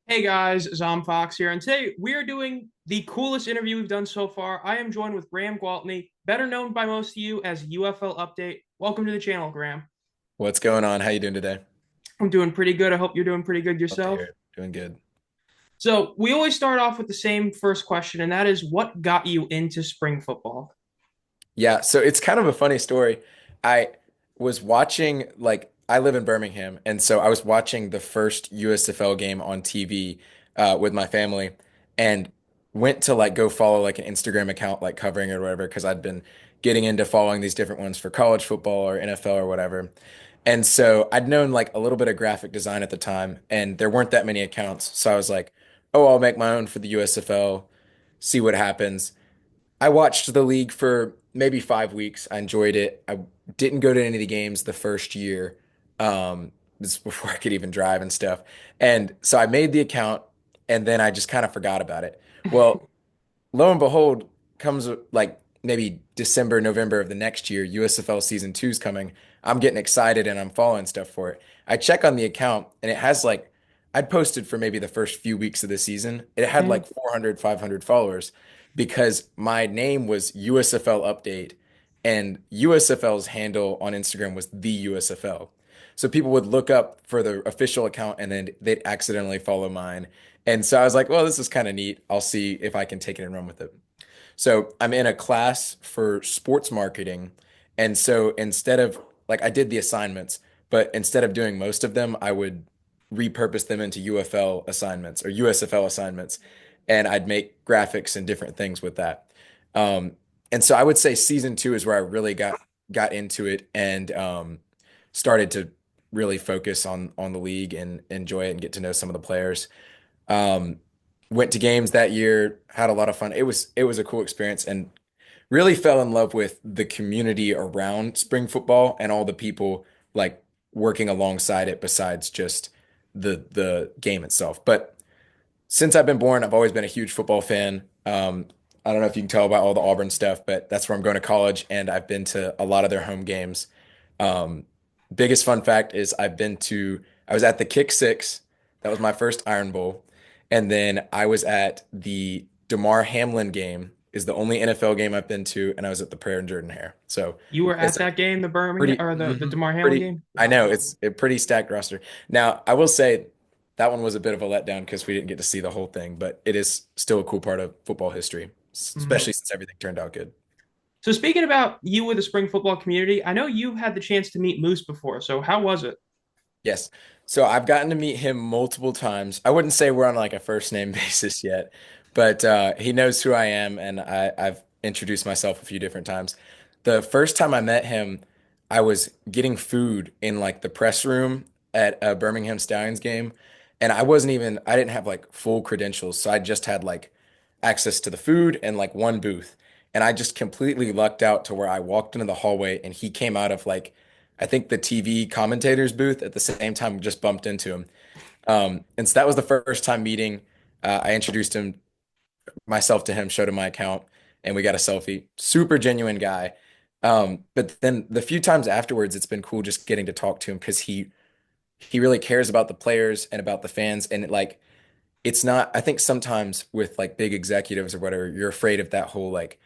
Hey guys, Zomb Phox here, and today we are doing the coolest interview we've done so far. I am joined with Graham Gwaltney, better known by most of you as UFL Update. Welcome to the channel, Graham. What's going on? How you doing today? I'm doing pretty good. I hope you're doing pretty good Love to hear yourself. it. Doing good. So, we always start off with the same first question, and that is what got you into spring football? Yeah, so it's kind of a funny story. I was watching I live in Birmingham, and so I was watching the first USFL game on TV with my family, and went to go follow like an Instagram account like covering it or whatever because I'd been getting into following these different ones for college football or NFL or whatever. And so I'd known like a little bit of graphic design at the time, and there weren't that many accounts. So I was like, "Oh, I'll make my own for the USFL, see what happens." I watched the league for maybe 5 weeks. I enjoyed it. I didn't go to any of the games the first year. This is before I could even drive and stuff. And so I made the account and then I just kind of forgot about it. Well, lo and behold, comes like maybe December, November of the next year, USFL season two is coming. I'm getting excited and I'm following stuff for it. I check on the account and it has like, I'd posted for maybe the first few weeks of the season. It had Mhm. like 400, 500 followers because my name was USFL Update and USFL's handle on Instagram was the USFL. So people would look up for the official account and then they'd accidentally follow mine. And so I was like, well, this is kind of neat. I'll see if I can take it and run with it. So I'm in a class for sports marketing. And so instead of like I did the assignments, but instead of doing most of them, I would repurpose them into UFL assignments or USFL assignments. And I'd make graphics and different things with that. Um, and so I would say season two is where I really got into it and started to really focus on the league and enjoy it and get to know some of the players. Um, Went to games that year, had a lot of fun. It was a cool experience and really fell in love with the community around spring football and all the people like working alongside it besides just the game itself. But since I've been born, I've always been a huge football fan. I don't know if you can tell about all the Auburn stuff, but that's where I'm going to college, and I've been to a lot of their home games. Um, Biggest fun fact is I was at the Kick Six. That was my first Iron Bowl. And then I was at the DeMar Hamlin game, is the only NFL game I've been to, and I was at the Prayer and Jordan Hare. So You were it's at a that game, the Birmingham pretty, or the DeMar Hamlin pretty, game? I Wow. know it's a pretty stacked roster. Now, I will say that one was a bit of a letdown because we didn't get to see the whole thing, but it is still a cool part of football history, Mhm. especially since everything turned out good. So speaking about you with the spring football community, I know you've had the chance to meet Moose before. So how was it? Yes. So I've gotten to meet him multiple times. I wouldn't say we're on like a first name basis yet, but he knows who I am and I've introduced myself a few different times. The first time I met him, I was getting food in like the press room at a Birmingham Stallions game, and I didn't have like full credentials, so I just had like access to the food and like one booth. And I just completely lucked out to where I walked into the hallway and he came out of like I think the TV commentator's booth at the same time just bumped into him. And so that was the first time meeting. I introduced myself to him, showed him my account, and we got a selfie. Super genuine guy. But then the few times afterwards, it's been cool just getting to talk to him because he really cares about the players and about the fans. And it's not, I think sometimes with like big executives or whatever, you're afraid of that whole like,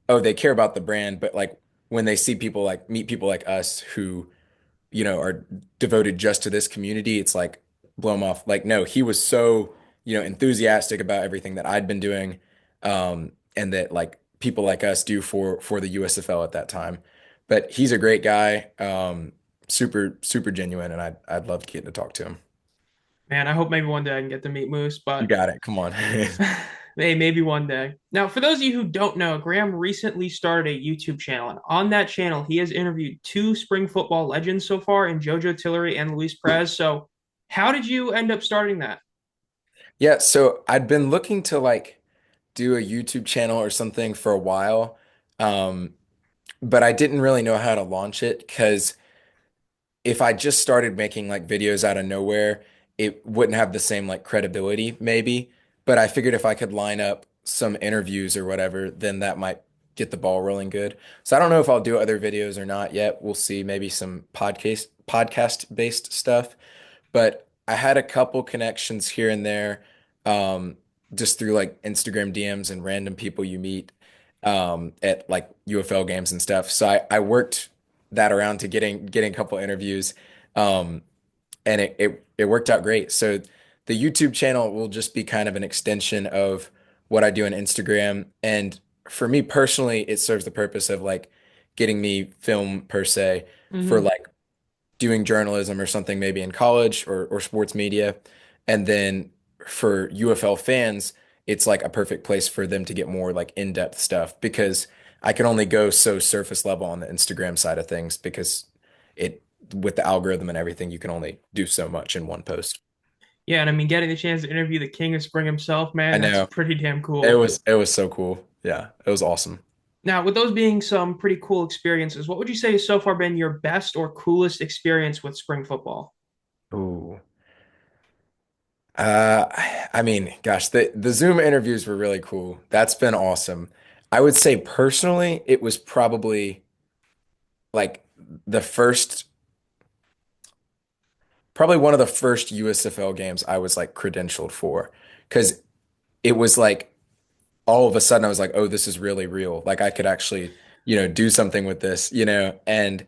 oh, they care about the brand, but like when they see people like meet people like us who are devoted just to this community, it's like blow him off. Like, no, he was so, enthusiastic about everything that I'd been doing, and that like people like us do for the USFL at that time. But he's a great guy, super, super genuine, and I'd love to get to talk to him. Man, I hope maybe one day I can get to meet Moose, You but got it. Come on. maybe one day. Now, for those of you who don't know, Graham recently started a YouTube channel, and on that channel, he has interviewed two spring football legends so far in JoJo Tillery and Luis Perez. So, how did you end up starting that? Yeah, so I'd been looking to like do a YouTube channel or something for a while, um, but I didn't really know how to launch it because if I just started making like videos out of nowhere, it wouldn't have the same like credibility maybe. But I figured if I could line up some interviews or whatever, then that might get the ball rolling good. So I don't know if I'll do other videos or not yet. We'll see. Maybe some podcast based stuff. But I had a couple connections here and there, um, just through like Instagram DMs and random people you meet at like UFL games and stuff. So I worked that around to getting a couple interviews, um, and it worked out great. So the YouTube channel will just be kind of an extension of what I do on Instagram, and for me personally, it serves the purpose of like getting me film per se for Hmm. like doing journalism or something maybe in college or sports media. And then for UFL fans, it's like a perfect place for them to get more like in-depth stuff because I can only go so surface level on the Instagram side of things because it with the algorithm and everything, you can only do so much in one post. Yeah, and I mean, getting the chance to interview the King of Spring himself, I man, that's know. pretty damn It cool. was it was so cool. Yeah, it was awesome. Now, with those being some pretty cool experiences, what would you say has so far been your best or coolest experience with spring football? Ooh. Uh, I mean, gosh, the Zoom interviews were really cool. That's been awesome. I would say personally, it was probably like the first, probably one of the first USFL games I was like credentialed for, because it was like all of a sudden I was like, oh, this is really real. Like I could actually, do something with this, and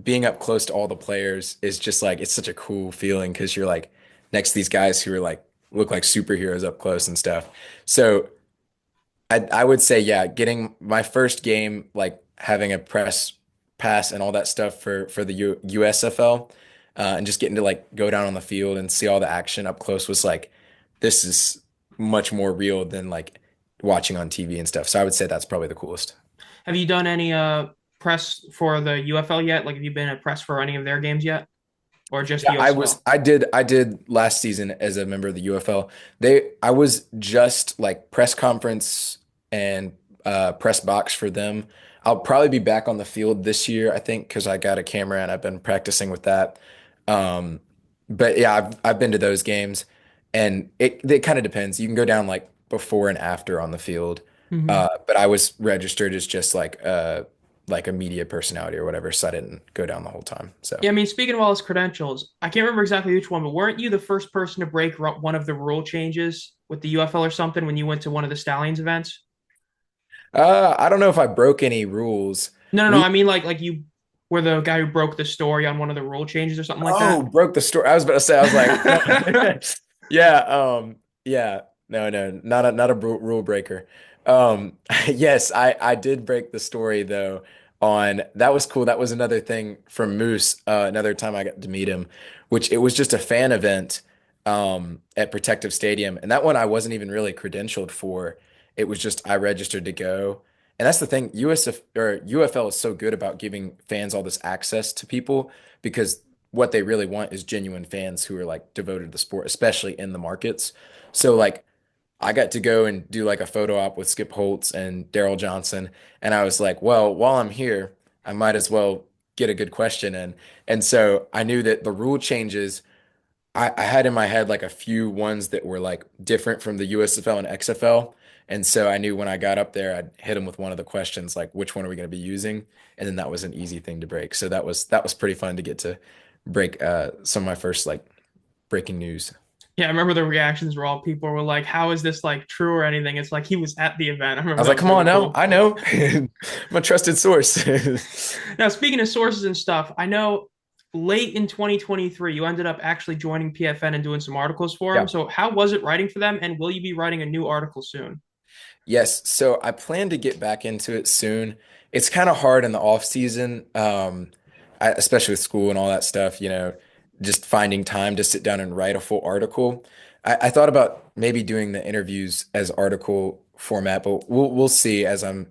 being up close to all the players is just like it's such a cool feeling because you're like next to these guys who are like look like superheroes up close and stuff. So I would say, yeah, getting my first game, like having a press pass and all that stuff for the USFL, and just getting to like go down on the field and see all the action up close was like, this is much more real than like watching on TV and stuff. So I would say that's probably the coolest. Have you done any press for the UFL yet? Like, have you been a press for any of their games yet, or just Yeah, USFL? I did last season as a member of the UFL. I was just like press conference and press box for them. I'll probably be back on the field this year, I think, because I got a camera and I've been practicing with that. Um, but yeah, I've been to those games, and it kind of depends. You can go down like before and after on the field, Hmm. but I was registered as just like a media personality or whatever, so I didn't go down the whole time. So. Yeah, I mean, speaking of all his credentials, I can't remember exactly which one, but weren't you the first person to break one of the rule changes with the UFL or something when you went to one of the Stallions events? I don't know if I broke any rules. No, no, no. We I mean, like you were the guy who broke the story on one of the rule changes or something like Oh, that. broke the story. I was about to say, I was like, no. Yeah, yeah. No, no, not a rule breaker. Yes, I did break the story though on that was cool. That was another thing from Moose, another time I got to meet him, which it was just a fan event at Protective Stadium. And that one I wasn't even really credentialed for. It was just I registered to go. And that's the thing, USF or UFL is so good about giving fans all this access to people because what they really want is genuine fans who are like devoted to the sport, especially in the markets. So like I got to go and do like a photo op with Skip Holtz and Daryl Johnson, and I was like, well, while I'm here, I might as well get a good question in. And so I knew that the rule changes I had in my head like a few ones that were like different from the USFL and XFL. And so I knew when I got up there, I'd hit them with one of the questions, like which one are we going to be using? And then that was an easy thing to break. So that was pretty fun to get to break some of my first like breaking news. Yeah, I remember the reactions were all people were like, "How is this like true or anything?" It's like he was at the event. I I remember was that like, was come really on now, cool. I know. I'm a trusted source. Now, speaking of sources and stuff, I know late in 2023 you ended up actually joining PFN and doing some articles for them. Yeah. So, how was it writing for them, and will you be writing a new article soon? Yes, so I plan to get back into it soon. It's kind of hard in the off season, especially with school and all that stuff, just finding time to sit down and write a full article. I thought about maybe doing the interviews as article format, but we'll see as I'm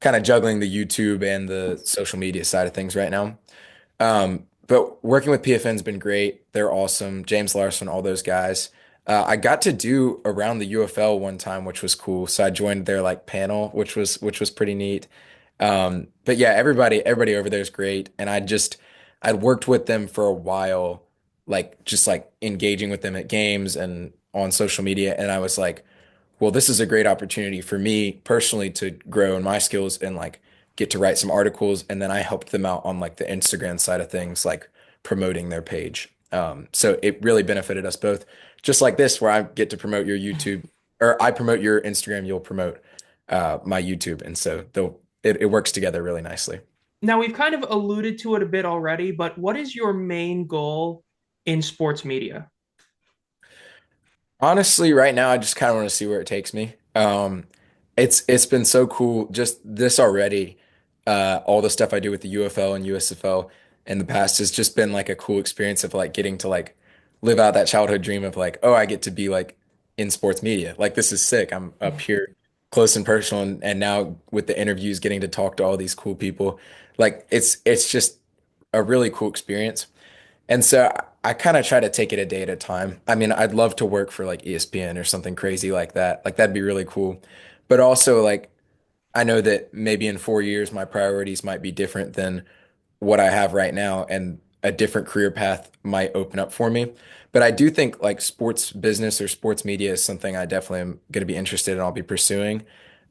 kind of juggling the YouTube and the social media side of things right now. But working with PFN's been great. They're awesome. James Larson, all those guys. I got to do around the UFL one time, which was cool. So I joined their like panel, which was pretty neat. But yeah, everybody over there is great. And I'd worked with them for a while, like just like engaging with them at games and on social media. And I was like, well, this is a great opportunity for me personally to grow in my skills and like get to write some articles. And then I helped them out on like the Instagram side of things, like promoting their page. So it really benefited us both. Just like this, where I get to promote your YouTube, or I promote your Instagram, you'll promote my YouTube, and so it works together really nicely. Now, we've kind of alluded to it a bit already, but what is your main goal in sports media? Honestly, right now I just kind of want to see where it takes me. It's been so cool just this already. All the stuff I do with the UFL and USFL in the past has just been like a cool experience of like getting to like live out that childhood dream of like, oh, I get to be like in sports media. Like this is sick. I'm up here close and personal and now with the interviews getting to talk to all these cool people. Like it's just a really cool experience. And so I kind of try to take it a day at a time. I mean, I'd love to work for like ESPN or something crazy like that. Like that'd be really cool. But also like I know that maybe in 4 years my priorities might be different than what I have right now and a different career path might open up for me. But I do think like sports business or sports media is something I definitely am going to be interested in. I'll be pursuing.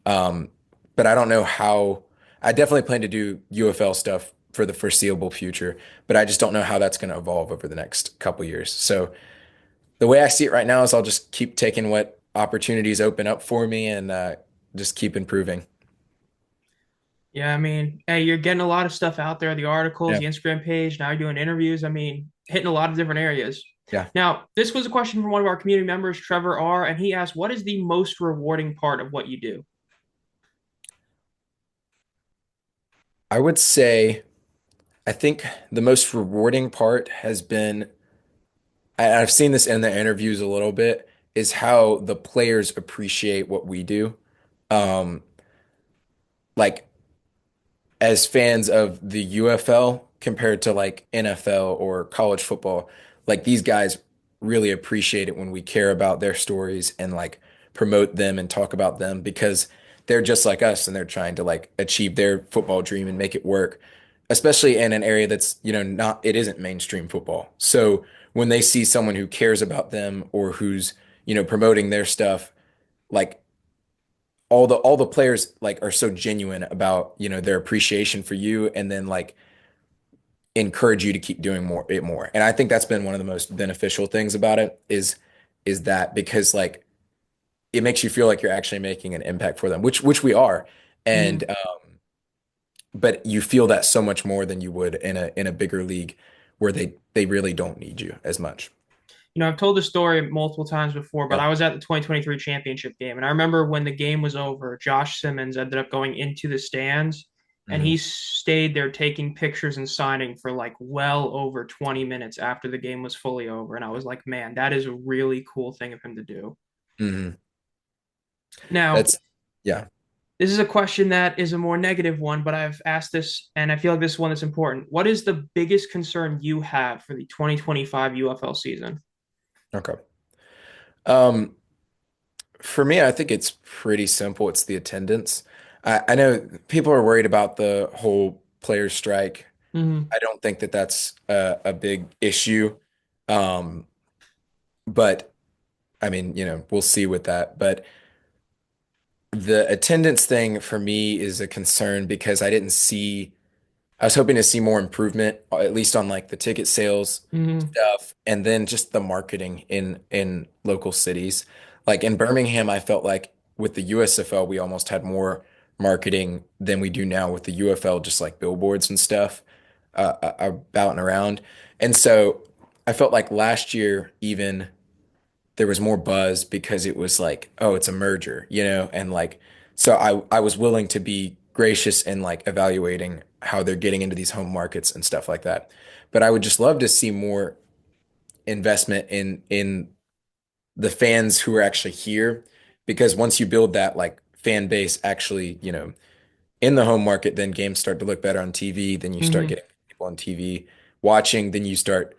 Um, but I don't know how. I definitely plan to do UFL stuff for the foreseeable future, but I just don't know how that's going to evolve over the next couple years. So the way I see it right now is I'll just keep taking what opportunities open up for me and just keep improving. Yeah, I mean, hey, you're getting a lot of stuff out there, the articles, Yeah. the Instagram page, now you're doing interviews. I mean, hitting a lot of different areas. Yeah. Now, this was a question from one of our community members, Trevor R., and he asked, what is the most rewarding part of what you do? I would say I think the most rewarding part has been I've seen this in the interviews a little bit, is how the players appreciate what we do. Um, like as fans of the UFL compared to like NFL or college football, like these guys really appreciate it when we care about their stories and like promote them and talk about them because they're just like us and they're trying to like achieve their football dream and make it work, especially in an area that's, not, it isn't mainstream football. So when they see someone who cares about them or who's, promoting their stuff, like all the players like are so genuine about their appreciation for you and then like encourage you to keep doing more and I think that's been one of the most beneficial things about it is that because like it makes you feel like you're actually making an impact for them which we are and Mhm. but you feel that so much more than you would in a bigger league where they really don't need you as much. I've told this story multiple times before, but Yeah. I was at the 2023 championship game, and I remember when the game was over, Josh Simmons ended up going into the stands, and Hmm. he stayed there taking pictures and signing for like well over 20 minutes after the game was fully over. And I was like, man, that is a really cool thing of him to do. Hmm. Now, That's yeah. this is a question that is a more negative one, but I've asked this, and I feel like this is one that's important. What is the biggest concern you have for the 2025 UFL season? Okay. um For me, I think it's pretty simple. It's the attendance. I know people are worried about the whole players' strike. Hmm. I don't think that that's a big issue. Um, but I mean, we'll see with that. But the attendance thing for me is a concern because I was hoping to see more improvement, at least on like the ticket sales Hmm. stuff, and then just the marketing in local cities. Like in Birmingham, I felt like with the USFL, we almost had more marketing than we do now with the UFL, just like billboards and stuff about and around. And so I felt like last year, even there was more buzz because it was like, oh, it's a merger, and like, so I was willing to be gracious in like evaluating how they're getting into these home markets and stuff like that. But I would just love to see more investment in the fans who are actually here because once you build that like fan base actually, in the home market, then games start to look better on TV. Then you start Hmm. getting people on TV watching. Then you start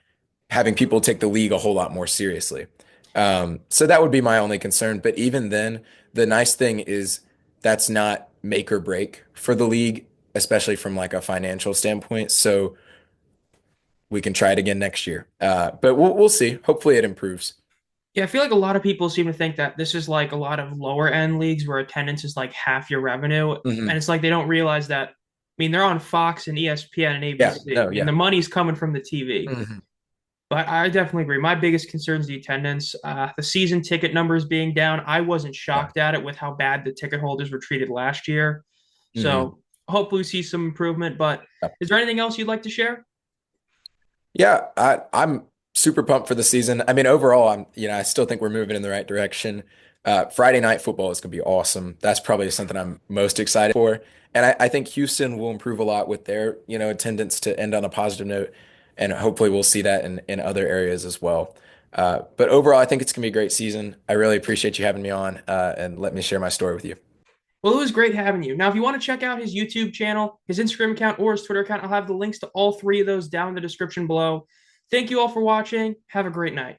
having people take the league a whole lot more seriously. So that would be my only concern. But even then, the nice thing is that's not make or break for the league, especially from like a financial standpoint. So we can try it again next year. But we'll see. Hopefully it improves. Yeah, I feel like a lot of people seem to think that this is like a lot of lower end leagues where attendance is like half your revenue. And Hmm. it's like they don't realize that. I mean, they're on Fox and ESPN and Yeah. ABC. No. I mean, Yeah. the money's coming from the TV. Hmm. But I definitely agree. My biggest concern is the attendance, the season ticket numbers being down. I wasn't Yeah. shocked at it with how bad the ticket holders were treated last year. Hmm. So hopefully we see some improvement. But is there anything else you'd like to share? Yeah, I'm super pumped for the season. I mean, overall, I still think we're moving in the right direction. Friday night football is going to be awesome. That's probably something I'm most excited for. And I think Houston will improve a lot with their, attendance to end on a positive note. And hopefully we'll see that in other areas as well. But overall, I think it's going to be a great season. I really appreciate you having me on, and let me share my story with you. Well, it was great having you. Now, if you want to check out his YouTube channel, his Instagram account, or his Twitter account, I'll have the links to all three of those down in the description below. Thank you all for watching. Have a great night.